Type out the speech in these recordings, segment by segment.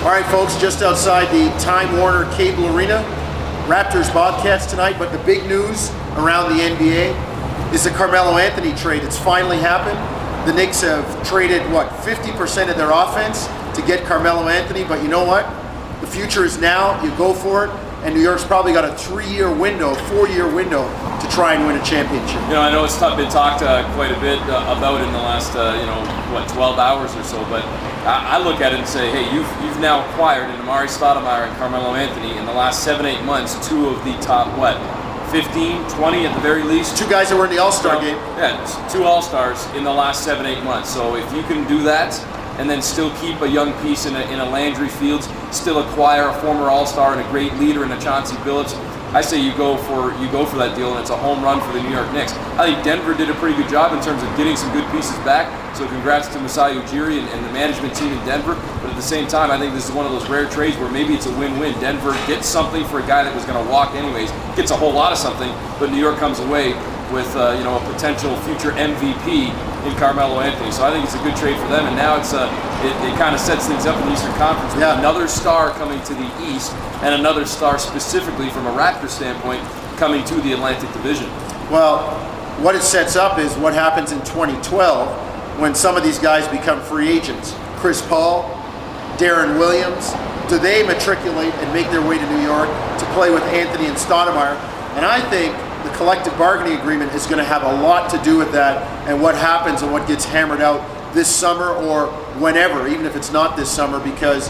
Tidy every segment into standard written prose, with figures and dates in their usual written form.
All right, folks, just outside the Time Warner Cable Arena, Raptors Bobcats tonight, but the big news around the NBA is the Carmelo Anthony trade. It's finally happened. The Knicks have traded, 50% of their offense to get Carmelo Anthony, but you know what? The future is now. You go for it, and New York's probably got a 3-year window, 4-year window to try and win a championship. You know, I know it's been talked quite a bit about in the last, 12 hours or so, but I look at it and say, hey, you've now acquired in Amari Stoudemire and Carmelo Anthony in the last 7-8 months, two of the top, 15, 20 at the very least. Two guys that were in the All-Star game. Yeah, two All-Stars in the last 7-8 months. So if you can do that and then still keep a young piece in a Landry Fields, still acquire a former All-Star and a great leader in a Chauncey Billups, I say you go for that deal, and it's a home run for the New York Knicks. I think Denver did a pretty good job in terms of getting some good pieces back, so congrats to Masai Ujiri and the management team in Denver. But at the same time, I think this is one of those rare trades where maybe it's a win-win. Denver gets something for a guy that was going to walk anyways, gets a whole lot of something, but New York comes away with a potential future MVP in Carmelo Anthony. So I think it's a good trade for them, and now it kind of sets things up in the Eastern Conference with another star coming to the East and another star specifically from a Raptors standpoint coming to the Atlantic Division. Well, what it sets up is what happens in 2012 when some of these guys become free agents. Chris Paul, Darren Williams, do they matriculate and make their way to New York to play with Anthony and Stoudemire? And I think the collective bargaining agreement is going to have a lot to do with that and what happens and what gets hammered out this summer or whenever, even if it's not this summer, because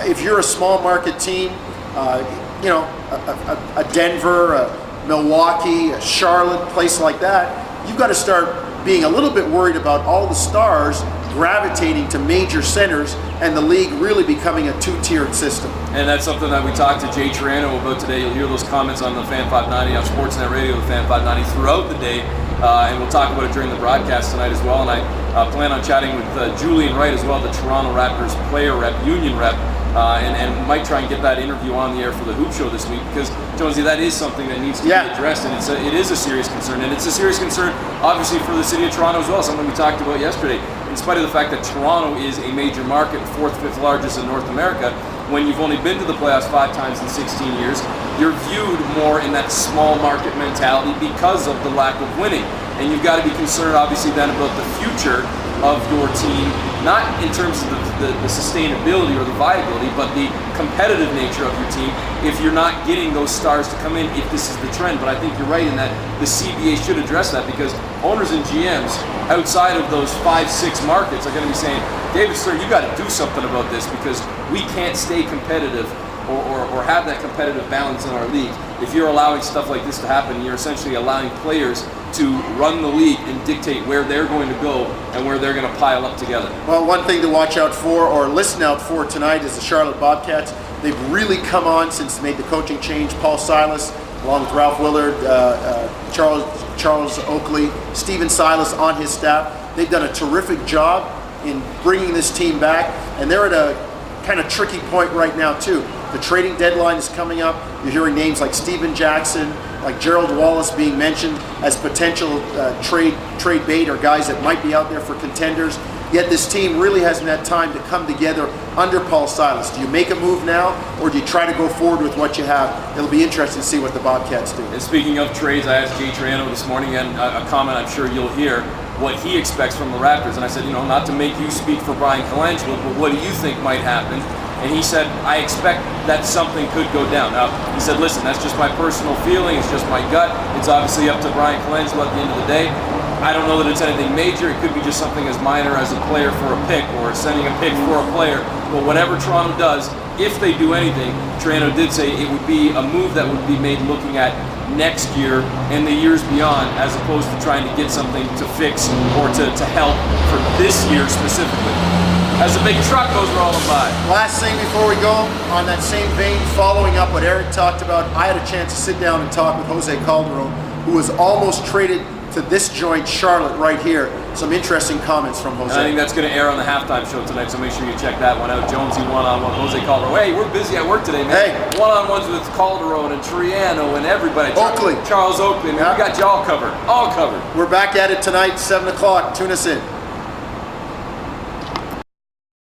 if you're a small market team, a Denver, a Milwaukee, a Charlotte, place like that, you've got to start being a little bit worried about all the stars gravitating to major centers and the league really becoming a two-tiered system. And that's something that we talked to Jay Triano about today. You'll hear those comments on the Fan 590, on Sportsnet Radio, the Fan 590 throughout the day, and we'll talk about it during the broadcast tonight as well. And I plan on chatting with Julian Wright as well, the Toronto Raptors player rep, union rep, and might try and get that interview on the air for the Hoop Show this week, because, Jonesy, that is something that needs to be addressed, and it is a serious concern. And it's a serious concern, obviously, for the city of Toronto as well, something we talked about yesterday. In spite of the fact that Toronto is a major market, 4th, 5th largest in North America, when you've only been to the playoffs 5 times in 16 years, you're viewed more in that small market mentality because of the lack of winning. And you've got to be concerned, obviously, then about the future of your team, not in terms of the sustainability or the viability, but the competitive nature of your team if you're not getting those stars to come in, if this is the trend. But I think you're right in that the CBA should address that, because owners and GMs outside of those 5-6 markets are going to be saying, David Stern, you got to do something about this, because we can't stay competitive or have that competitive balance in our league. If you're allowing stuff like this to happen, you're essentially allowing players to run the league and dictate where they're going to go and where they're going to pile up together. Well, one thing to watch out for or listen out for tonight is the Charlotte Bobcats. They've really come on since they made the coaching change. Paul Silas, along with Ralph Willard, Charles Oakley, Stephen Silas on his staff. They've done a terrific job in bringing this team back, and they're at a kind of tricky point right now too. The trading deadline is coming up. You're hearing names like Steven Jackson, like Gerald Wallace being mentioned as potential trade bait or guys that might be out there for contenders. Yet this team really hasn't had time to come together under Paul Silas. Do you make a move now, or do you try to go forward with what you have? It'll be interesting to see what the Bobcats do. And speaking of trades, I asked Jay Triano this morning, and a comment I'm sure you'll hear, what he expects from the Raptors. And I said, not to make you speak for Brian Colangelo, but what do you think might happen? And he said, I expect that something could go down. Now, he said, listen, that's just my personal feeling. It's just my gut. It's obviously up to Brian Colangelo at the end of the day. I don't know that it's anything major. It could be just something as minor as a player for a pick or sending a pick for a player. But whatever Toronto does, if they do anything, Triano did say it would be a move that would be made looking at next year and the years beyond, as opposed to trying to get something to fix or to help for this year specifically. As the big truck goes rolling by. Last thing before we go, on that same vein, following up what Eric talked about, I had a chance to sit down and talk with Jose Calderon, who was almost traded to this joint, Charlotte, right here. Some interesting comments from Jose. And I think that's going to air on the halftime show tonight, so make sure you check that one out. Jonesy one-on-one, Jose Calderon. Hey, we're busy at work today, man. Hey. One-on-ones with Calderon and Triano and everybody. Oakley. Charles Oakley. Yeah. We got you all covered. All covered. We're back at it tonight, 7 o'clock. Tune us in.